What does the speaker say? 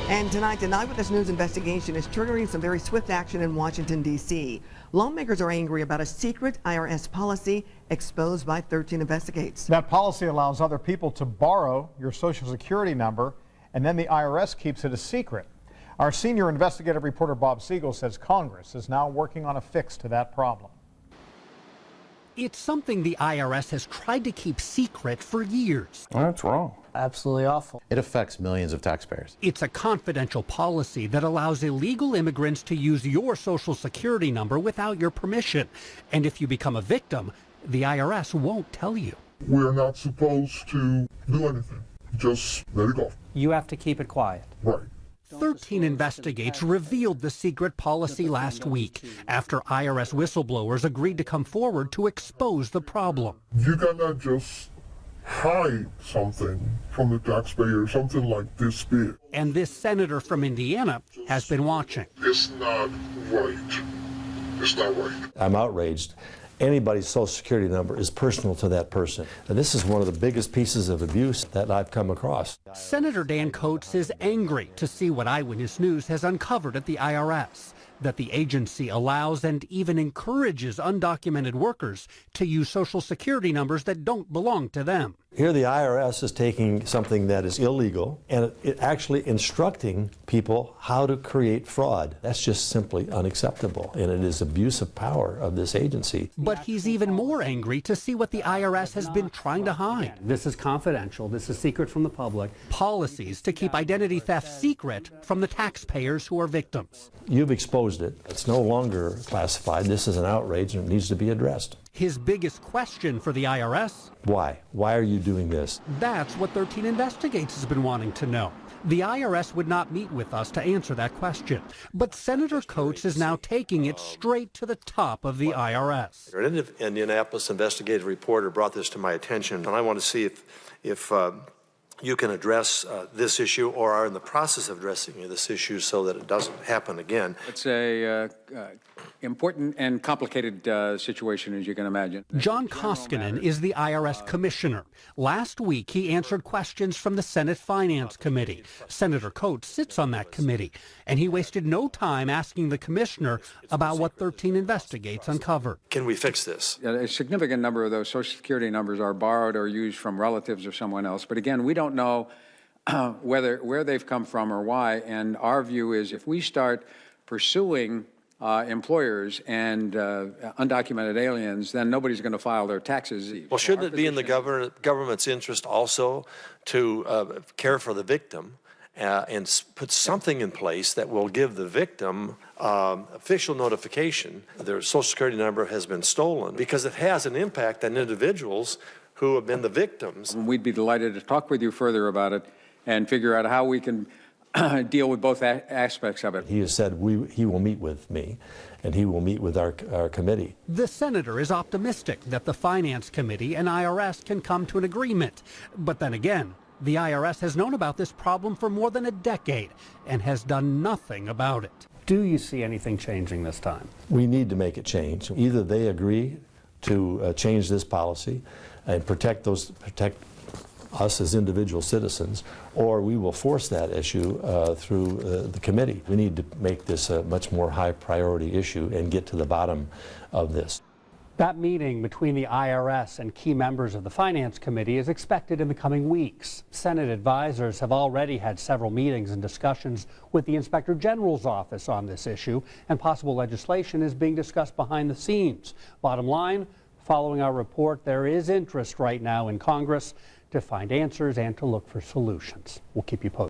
And tonight, an Eyewitness News investigation is triggering some very swift action in Washington, D.C. Lawmakers are angry about a secret IRS policy exposed by 13 Investigates. That policy allows other people to borrow your Social Security number, and then the IRS keeps it a secret. Our senior investigative reporter Bob Siegel says Congress is now working on a fix to that problem. It's something the IRS has tried to keep secret for years. That's wrong. Absolutely awful. It affects millions of taxpayers. It's a confidential policy that allows illegal immigrants to use your Social Security number without your permission. And if you become a victim, the IRS won't tell you. We're not supposed to do anything. Just let it go. You have to keep it quiet. Right. 13 Investigates revealed the secret policy last week after IRS whistleblowers agreed to come forward to expose the problem. You cannot just hide something from the taxpayer, something like this big. And this senator from Indiana has been watching. It's not right. It's not right. I'm outraged. Anybody's Social Security number is personal to that person. And this is one of the biggest pieces of abuse that I've come across. Senator Dan Coates is angry to see what Eyewitness News has uncovered at the IRS, that the agency allows and even encourages undocumented workers to use Social Security numbers that don't belong to them. Here the IRS is taking something that is illegal and it actually instructing people how to create fraud. That's just simply unacceptable, and it is abuse of power of this agency. But he's even more angry to see what the IRS has been trying to hide. This is confidential. This is secret from the public. Policies to keep identity theft secret from the taxpayers who are victims. You've exposed it. It's no longer classified. This is an outrage and it needs to be addressed. His biggest question for the IRS? Why? Why are you doing this? That's what 13 Investigates has been wanting to know. The IRS would not meet with us to answer that question. But Senator Coates is now taking it straight to the top of the IRS. An Indianapolis investigative reporter brought this to my attention, and I want to see if you can address this issue or are in the process of addressing this issue so that it doesn't happen again. It's a important and complicated situation, as you can imagine. John Koskinen is the IRS commissioner. Last week, he answered questions from the Senate Finance Committee. Senator Coates sits on that committee, and he wasted no time asking the commissioner about what 13 Investigates uncovered. Can we fix this? A significant number of those Social Security numbers are borrowed or used from relatives or someone else. But again, we don't know where they've come from or why. And our view is if we start pursuing employers and undocumented aliens, then nobody's going to file their taxes. Well, shouldn't it be in the government's interest also to care for the victim and put something in place that will give the victim official notification their Social Security number has been stolen, because it has an impact on individuals who have been the victims? We'd be delighted to talk with you further about it and figure out how we can deal with both aspects of it. He has said he will meet with me and he will meet with our committee. The senator is optimistic that the Finance Committee and IRS can come to an agreement. But then again, the IRS has known about this problem for more than a decade and has done nothing about it. Do you see anything changing this time? We need to make it change. Either they agree to change this policy and protect us as individual citizens, or we will force that issue through the committee. We need to make this a much more high priority issue and get to the bottom of this. That meeting between the IRS and key members of the Finance Committee is expected in the coming weeks. Senate advisors have already had several meetings and discussions with the Inspector General's office on this issue, and possible legislation is being discussed behind the scenes. Bottom line, following our report, there is interest right now in Congress to find answers and to look for solutions. We'll keep you posted.